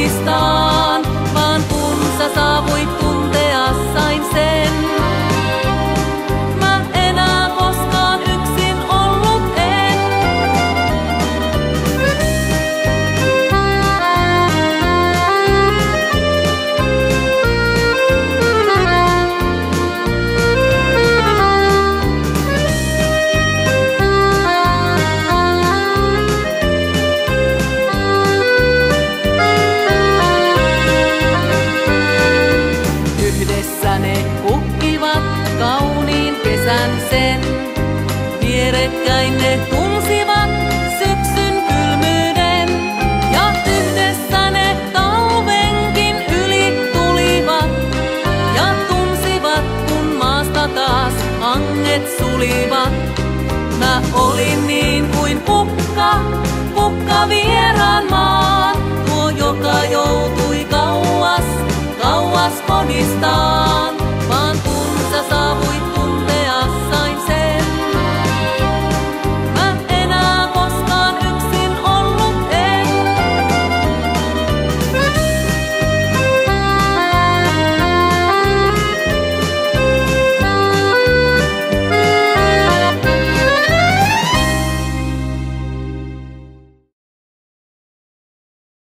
kodistaan, vaan kun sä saavuit tuntea sain sen. Mä enää koskaan yksin ollut en. Yhdessä ne kukkivat kauniin kesän sen. Vierekkäin ne tunsivat syksyn kylmyyden. Ja yhdessä ne talvenkin yli tulivat. Ja tunsivat kun maasta taas hanget sulivat. Mä olin niin kuin kukka vieraan maan. Tuo joka joutui kauas kodistaan.